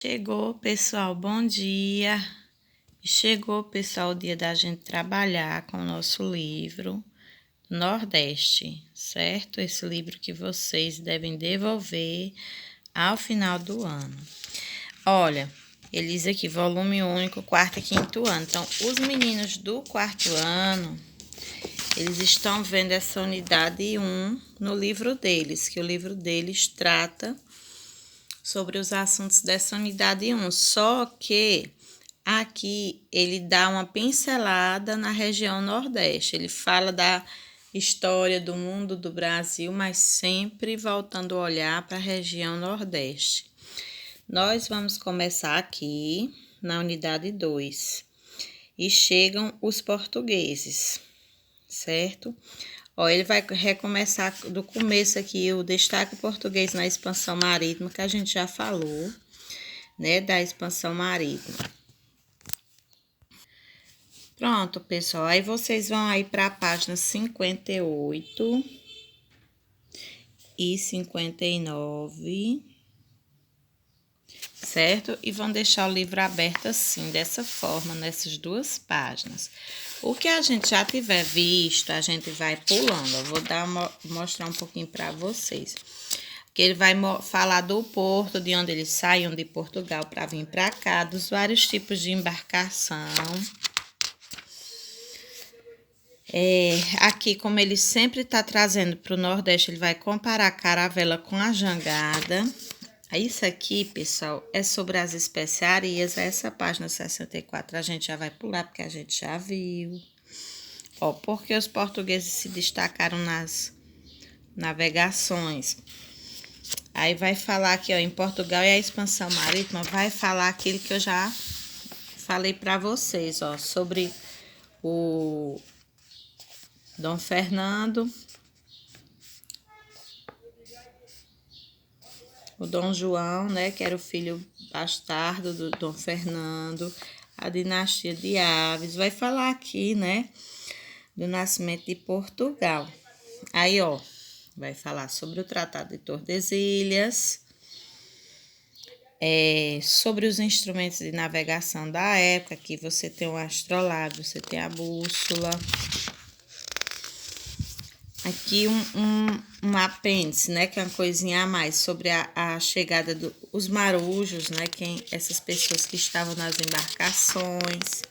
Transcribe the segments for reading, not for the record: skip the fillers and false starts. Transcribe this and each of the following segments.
Chegou, pessoal, bom dia. Chegou, pessoal, o dia da gente trabalhar com o nosso livro Nordeste, certo? Esse livro que vocês devem devolver ao final do ano. Olha, ele diz aqui, volume único, quarto e quinto ano. Então, os meninos do quarto ano, eles estão vendo essa unidade 1 no livro deles, que o livro deles trata sobre os assuntos dessa unidade 1, só que aqui ele dá uma pincelada na região Nordeste, ele fala da história do mundo do Brasil, mas sempre voltando o olhar para a região Nordeste. Nós vamos começar aqui na unidade 2 e chegam os portugueses, certo? Ó, ele vai recomeçar do começo aqui, o destaque português na expansão marítima, que a gente já falou, né, da expansão marítima. Pronto, pessoal, aí vocês vão aí para a página 58 e 59, certo? E vão deixar o livro aberto assim, dessa forma, nessas duas páginas. O que a gente já tiver visto, a gente vai pulando. Eu vou mostrar um pouquinho para vocês. Que ele vai falar do porto, de onde eles saíam de Portugal para vir para cá, dos vários tipos de embarcação. Aqui, como ele sempre está trazendo para o Nordeste, ele vai comparar a caravela com a jangada. Isso aqui, pessoal, é sobre as especiarias. Essa página 64 a gente já vai pular, porque a gente já viu. Ó, porque os portugueses se destacaram nas navegações. Aí vai falar aqui, ó, em Portugal e a expansão marítima, vai falar aquilo que eu já falei para vocês, ó, sobre o Dom Fernando, o Dom João, né, que era o filho bastardo do Dom Fernando, a dinastia de Aves, vai falar aqui, né, do nascimento de Portugal. Aí, ó, vai falar sobre o Tratado de Tordesilhas, sobre os instrumentos de navegação da época, aqui você tem o astrolábio, você tem a bússola. Aqui um apêndice, né, que é uma coisinha a mais, sobre a chegada dos marujos, né, essas pessoas que estavam nas embarcações.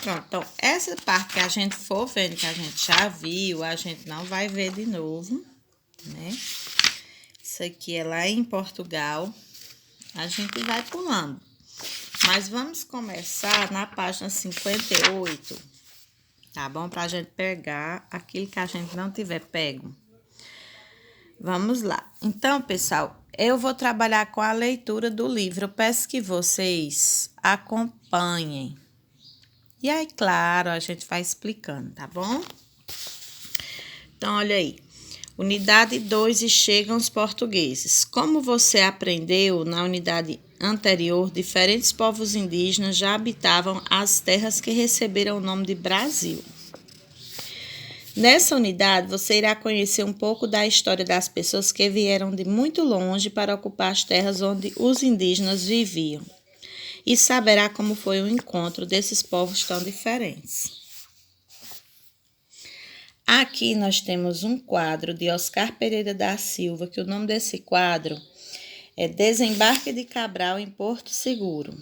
Pronto, então, essa parte que a gente for vendo, que a gente já viu, a gente não vai ver de novo, né? Isso aqui é lá em Portugal, a gente vai pulando. Mas vamos começar na página 58, tá bom? Pra gente pegar aquilo que a gente não tiver pego. Vamos lá. Então, pessoal, eu vou trabalhar com a leitura do livro. Eu peço que vocês acompanhem. E aí, claro, a gente vai explicando, tá bom? Então, olha aí. Unidade 2 e chegam os portugueses. Como você aprendeu na unidade anterior, diferentes povos indígenas já habitavam as terras que receberam o nome de Brasil. Nessa unidade, você irá conhecer um pouco da história das pessoas que vieram de muito longe para ocupar as terras onde os indígenas viviam. E saberá como foi o encontro desses povos tão diferentes. Aqui nós temos um quadro de Oscar Pereira da Silva, que o nome desse quadro é Desembarque de Cabral em Porto Seguro.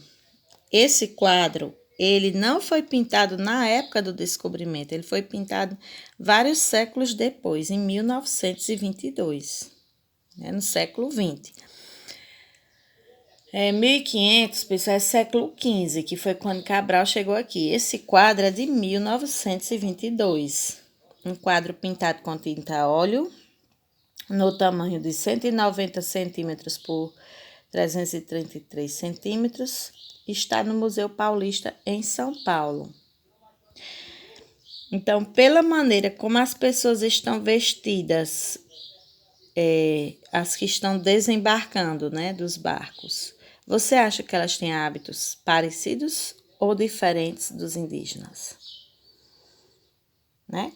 Esse quadro, ele não foi pintado na época do descobrimento, ele foi pintado vários séculos depois, em 1922, né, no século XX. 1500, pessoal, é século XV, que foi quando Cabral chegou aqui. Esse quadro é de 1922. Um quadro pintado com tinta a óleo, no tamanho de 190 centímetros por 333 centímetros, está no Museu Paulista, em São Paulo. Então, pela maneira como as pessoas estão vestidas, as que estão desembarcando, né, dos barcos, você acha que elas têm hábitos parecidos ou diferentes dos indígenas? Né?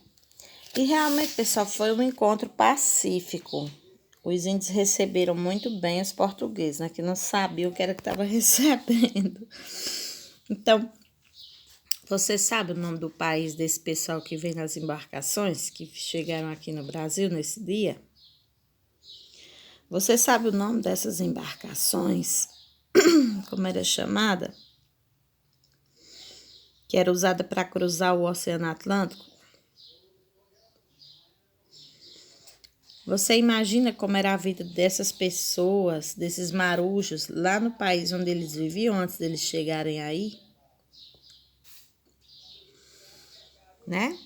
E realmente, pessoal, foi um encontro pacífico. os índios receberam muito bem os portugueses, né? Que não sabiam o que era que estava recebendo. Então, você sabe o nome do país desse pessoal que vem nas embarcações, que chegaram aqui no Brasil nesse dia? Você sabe o nome dessas embarcações? Como era chamada? Que era usada para cruzar o Oceano Atlântico? Você imagina como era a vida dessas pessoas, desses marujos, lá no país onde eles viviam antes deles chegarem aí? Né?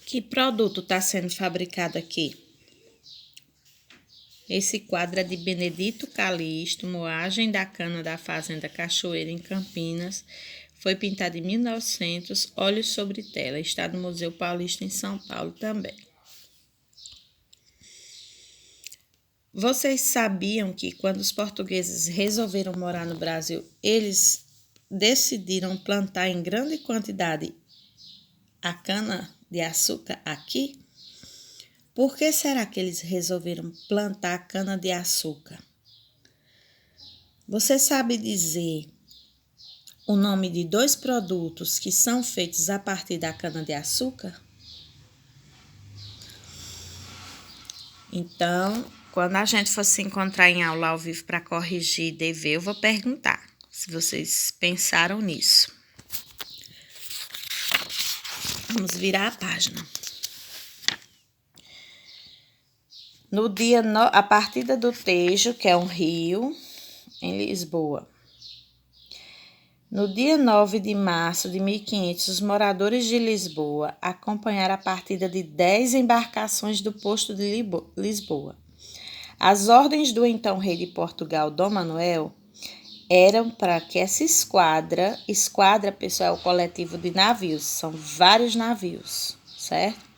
Que produto está sendo fabricado aqui? Esse quadro é de Benedito Calixto, moagem da cana da Fazenda Cachoeira, em Campinas. Foi pintado em 1900, óleo sobre tela. Está no Museu Paulista, em São Paulo também. Vocês sabiam que quando os portugueses resolveram morar no Brasil, eles decidiram plantar em grande quantidade a cana-de-açúcar aqui? Por que será que eles resolveram plantar a cana-de-açúcar? Você sabe dizer o nome de 2 produtos que são feitos a partir da cana-de-açúcar? Então, quando a gente for se encontrar em aula ao vivo para corrigir dever, eu vou perguntar se vocês pensaram nisso. Vamos virar a página. No dia, a partida do Tejo, que é um rio, em Lisboa. No dia 9 de março de 1500, os moradores de Lisboa acompanharam a partida de 10 embarcações do posto de Lisboa. As ordens do então rei de Portugal, Dom Manuel, eram para que essa esquadra, pessoal, é o coletivo de navios, são vários navios, certo?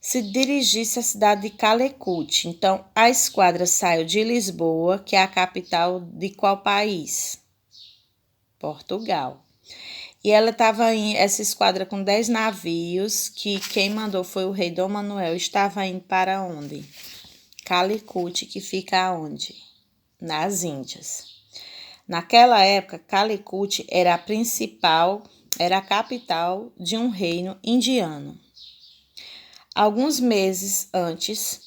Se dirigisse à cidade de Calecut. Então, a esquadra saiu de Lisboa, que é a capital de qual país? Portugal. E ela estava em essa esquadra com 10 navios, que quem mandou foi o rei Dom Manuel. Estava indo para onde? Calicut, que fica onde? Nas Índias. Naquela época, Calicut era a capital de um reino indiano. Alguns meses antes,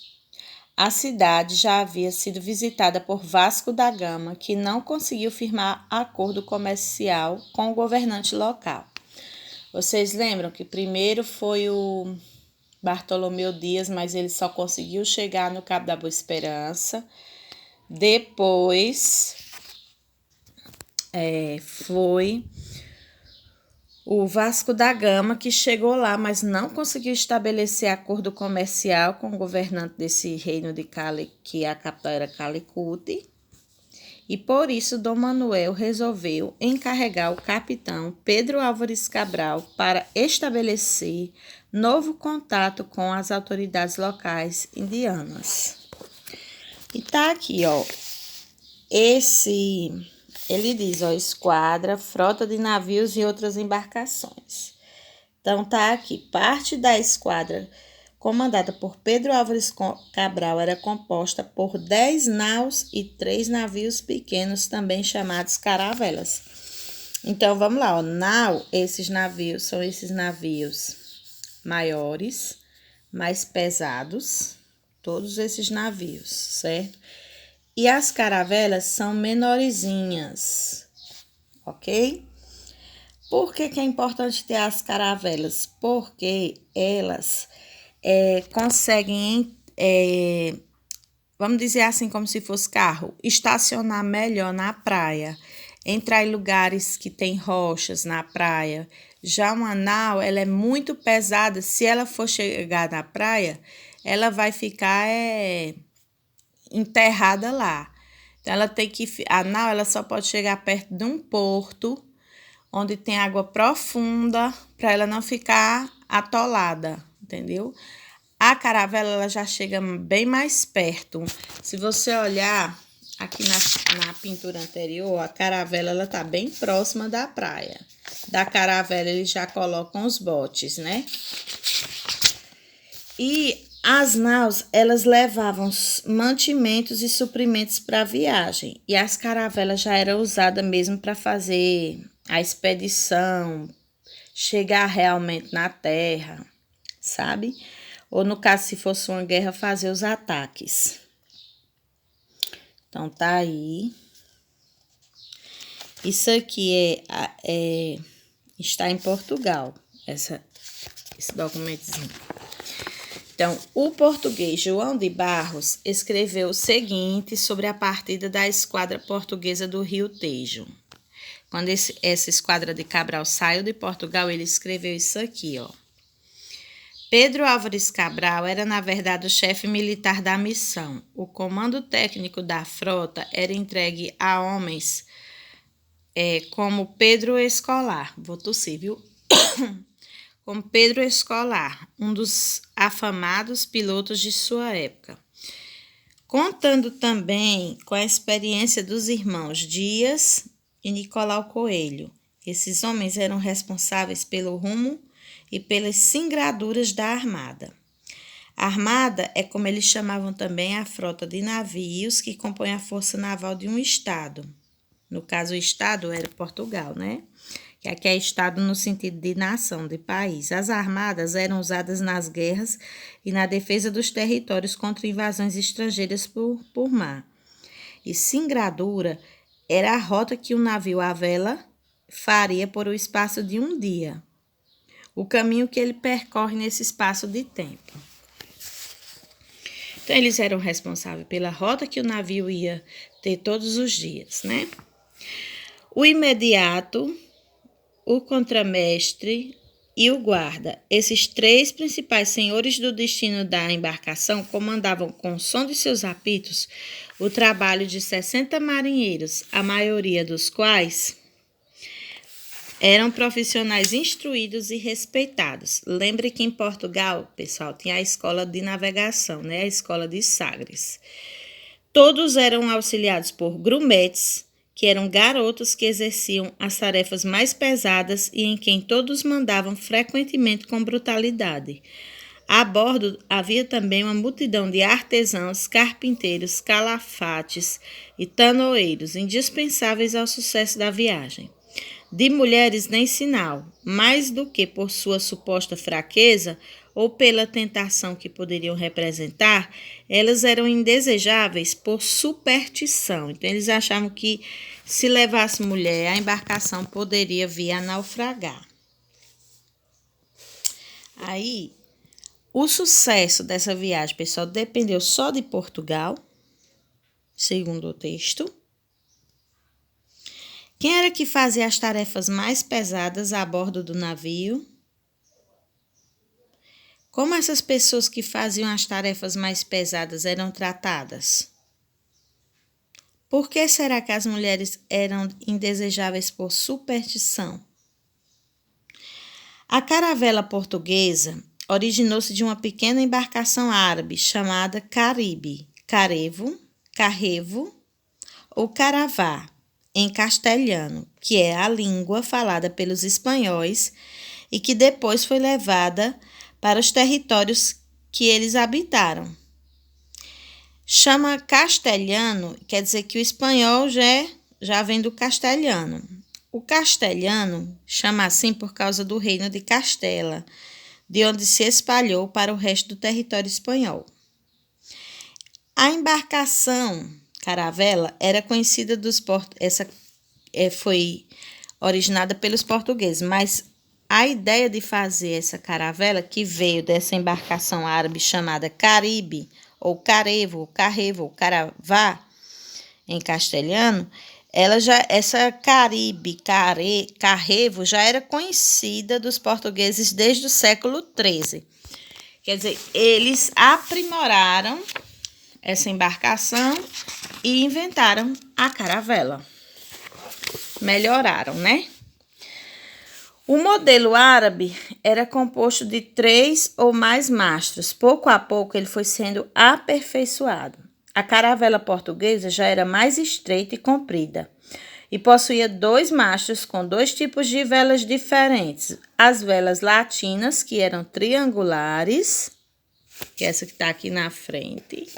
a cidade já havia sido visitada por Vasco da Gama, que não conseguiu firmar acordo comercial com o governante local. Vocês lembram que primeiro foi o Bartolomeu Dias, mas ele só conseguiu chegar no Cabo da Boa Esperança. Depois foi o Vasco da Gama, que chegou lá, mas não conseguiu estabelecer acordo comercial com o governante desse reino de Cali, que a capital era Calicut. E por isso Dom Manuel resolveu encarregar o capitão Pedro Álvares Cabral para estabelecer novo contato com as autoridades locais indianas. E tá aqui, ó, ele diz, ó, esquadra, frota de navios e outras embarcações. Então, tá aqui, parte da esquadra comandada por Pedro Álvares Cabral era composta por 10 naus e 3 navios pequenos, também chamados caravelas. Então, vamos lá, ó, nau, esses navios são esses navios maiores, mais pesados, todos esses navios, certo? E as caravelas são menorzinhas, ok? Por que é importante ter as caravelas? Porque elas conseguem, vamos dizer assim, como se fosse carro, estacionar melhor na praia, entrar em lugares que tem rochas na praia. Já uma nau, ela é muito pesada, se ela for chegar na praia, ela vai ficar enterrada lá. Então, a nau ela só pode chegar perto de um porto onde tem água profunda para ela não ficar atolada, entendeu? A caravela ela já chega bem mais perto. Se você olhar aqui na pintura anterior, a caravela ela tá bem próxima da praia. Da caravela eles já colocam os botes, né? E as naus, elas levavam mantimentos e suprimentos para a viagem. E as caravelas já eram usadas mesmo para fazer a expedição, chegar realmente na terra, sabe? Ou no caso, se fosse uma guerra, fazer os ataques. Então, tá aí. Isso aqui está em Portugal, esse documentozinho. Então, o português João de Barros escreveu o seguinte sobre a partida da esquadra portuguesa do Rio Tejo. Quando essa esquadra de Cabral saiu de Portugal, ele escreveu isso aqui, ó. Pedro Álvares Cabral era, na verdade, o chefe militar da missão. O comando técnico da frota era entregue a homens como Pedro Escolar. Vou tossir, viu? Como Pedro Escolar, um dos afamados pilotos de sua época. Contando também com a experiência dos irmãos Dias e Nicolau Coelho. Esses homens eram responsáveis pelo rumo e pelas singraduras da armada. A armada é como eles chamavam também a frota de navios que compõe a força naval de um estado. No caso, o estado era Portugal, né? Que aqui é estado no sentido de nação, de país. As armadas eram usadas nas guerras e na defesa dos territórios contra invasões estrangeiras por mar. E singradura era a rota que o navio à vela faria por o espaço de um dia. O caminho que ele percorre nesse espaço de tempo. Então, eles eram responsáveis pela rota que o navio ia ter todos os dias, né? O imediato, o contramestre e o guarda. Esses três principais senhores do destino da embarcação comandavam com o som de seus apitos o trabalho de 60 marinheiros, a maioria dos quais eram profissionais instruídos e respeitados. Lembre que em Portugal, pessoal, tinha a escola de navegação, né? A escola de Sagres. Todos eram auxiliados por grumetes, que eram garotos que exerciam as tarefas mais pesadas e em quem todos mandavam frequentemente com brutalidade. A bordo havia também uma multidão de artesãos, carpinteiros, calafates e tanoeiros, indispensáveis ao sucesso da viagem. De mulheres nem sinal, mais do que por sua suposta fraqueza ou pela tentação que poderiam representar, elas eram indesejáveis por superstição. Então, eles achavam que se levasse mulher, a embarcação poderia vir a naufragar. Aí, o sucesso dessa viagem, pessoal, dependeu só de Portugal, segundo o texto. Quem era que fazia as tarefas mais pesadas a bordo do navio? Como essas pessoas que faziam as tarefas mais pesadas eram tratadas? Por que será que as mulheres eram indesejáveis por superstição? A caravela portuguesa originou-se de uma pequena embarcação árabe chamada Caribe, Carrevo ou Caravá, em castelhano, que é a língua falada pelos espanhóis e que depois foi levada para os territórios que eles habitaram. Chama castelhano, quer dizer que o espanhol já vem do castelhano. O castelhano chama assim por causa do reino de Castela, de onde se espalhou para o resto do território espanhol. A embarcação caravela era conhecida foi originada pelos portugueses, mas a ideia de fazer essa caravela, que veio dessa embarcação árabe chamada Caribe, ou Carrevo, ou Caravá, em castelhano, essa Caribe, Carrevo, já era conhecida dos portugueses desde o século XIII. Quer dizer, eles aprimoraram essa embarcação e inventaram a caravela. Melhoraram, né? O modelo árabe era composto de 3 ou mais mastros. Pouco a pouco ele foi sendo aperfeiçoado. A caravela portuguesa já era mais estreita e comprida e possuía 2 mastros com 2 tipos de velas diferentes. As velas latinas, que eram triangulares, que é essa que está aqui na frente.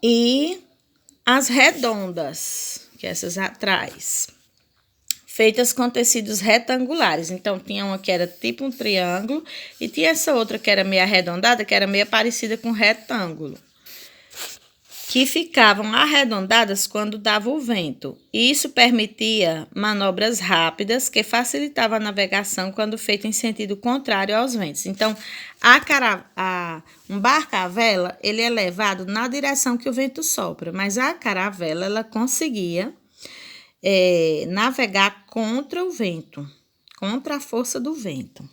E as redondas, que é essas atrás, feitas com tecidos retangulares. Então, tinha uma que era tipo um triângulo e tinha essa outra que era meio arredondada, que era meio parecida com retângulo, que ficavam arredondadas quando dava o vento. Isso permitia manobras rápidas que facilitavam a navegação quando feita em sentido contrário aos ventos. Então, um barco à vela, ele é levado na direção que o vento sopra, mas a caravela, ela conseguia navegar contra o vento, contra a força do vento.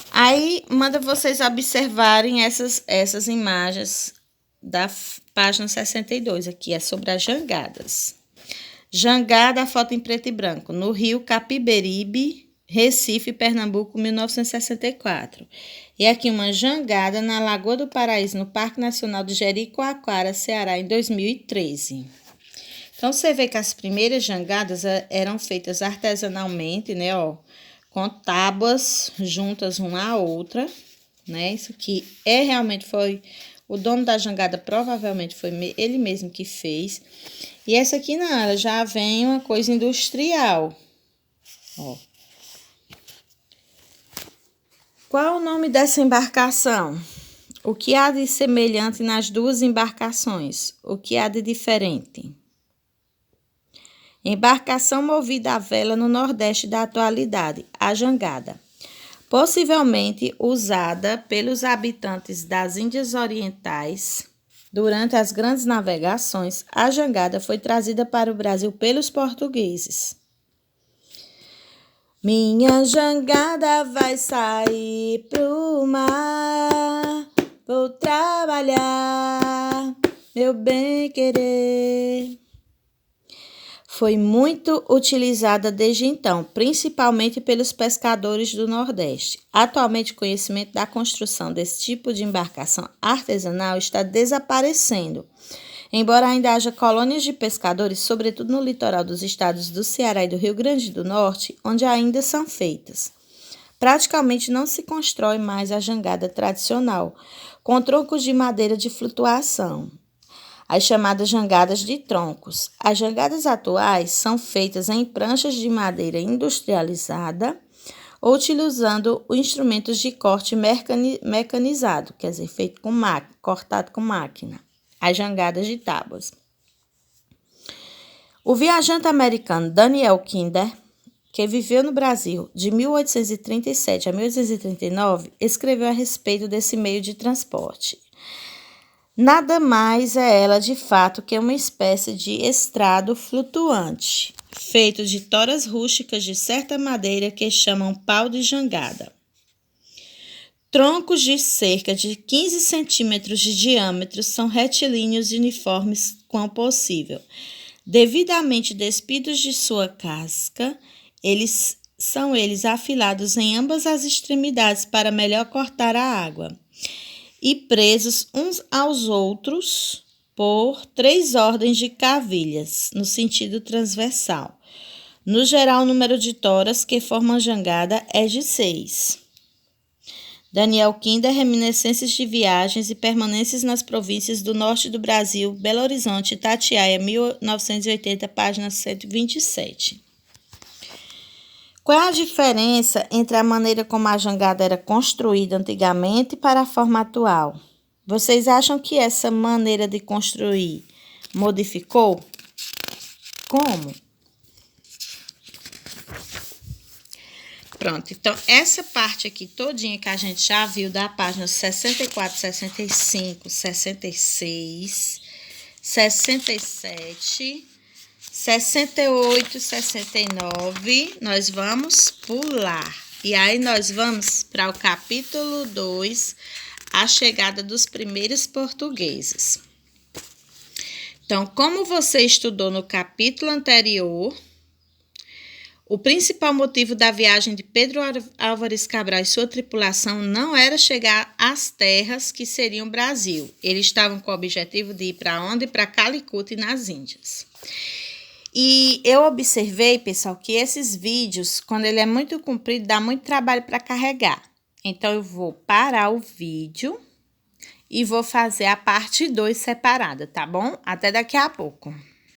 Aí, manda vocês observarem essas imagens da página 62, aqui é sobre as jangadas. Jangada, a foto em preto e branco, no rio Capiberibe, Recife, Pernambuco, 1964. E aqui uma jangada na Lagoa do Paraíso, no Parque Nacional de Jericoacoara, Ceará, em 2013. Então, você vê que as primeiras jangadas eram feitas artesanalmente, né, ó, com tábuas juntas uma à outra, né? Isso aqui realmente foi o dono da jangada, provavelmente foi ele mesmo que fez. E essa aqui não, ela já vem uma coisa industrial. Ó. Qual é o nome dessa embarcação? O que há de semelhante nas duas embarcações? O que há de diferente? Embarcação movida à vela no Nordeste da atualidade, a jangada. Possivelmente usada pelos habitantes das Índias Orientais durante as grandes navegações, a jangada foi trazida para o Brasil pelos portugueses. Minha jangada vai sair pro mar, vou trabalhar, meu bem-querer. Foi muito utilizada desde então, principalmente pelos pescadores do Nordeste. Atualmente, o conhecimento da construção desse tipo de embarcação artesanal está desaparecendo, embora ainda haja colônias de pescadores, sobretudo no litoral dos estados do Ceará e do Rio Grande do Norte, onde ainda são feitas. Praticamente não se constrói mais a jangada tradicional, com troncos de madeira de flutuação, as chamadas jangadas de troncos. As jangadas atuais são feitas em pranchas de madeira industrializada ou utilizando instrumentos de corte mecanizado, quer dizer, feito com cortado com máquina. As jangadas de tábuas. O viajante americano Daniel Kinder, que viveu no Brasil de 1837 a 1839, escreveu a respeito desse meio de transporte. Nada mais é ela, de fato, que uma espécie de estrado flutuante, feito de toras rústicas de certa madeira que chamam pau de jangada. Troncos de cerca de 15 centímetros de diâmetro são retilíneos e uniformes quão possível. Devidamente despidos de sua casca, eles afilados em ambas as extremidades para melhor cortar a água, e presos uns aos outros por 3 ordens de cavilhas, no sentido transversal. No geral, o número de toras que formam a jangada é de 6. Daniel Kinder, Reminiscências de Viagens e Permanências nas Províncias do Norte do Brasil, Belo Horizonte, Itatiaia, 1980, página 127. Qual é a diferença entre a maneira como a jangada era construída antigamente para a forma atual? Vocês acham que essa maneira de construir modificou? Como? Pronto, então essa parte aqui todinha que a gente já viu da página 64, 65, 66, 67... 68, 69, nós vamos pular. E aí, nós vamos para o capítulo 2, a chegada dos primeiros portugueses. Então, como você estudou no capítulo anterior, o principal motivo da viagem de Pedro Álvares Cabral e sua tripulação não era chegar às terras que seriam Brasil. Eles estavam com o objetivo de ir para onde? Para Calicut e nas Índias. E eu observei, pessoal, que esses vídeos, quando ele é muito comprido, dá muito trabalho para carregar. Então, eu vou parar o vídeo e vou fazer a parte 2 separada, tá bom? Até daqui a pouco.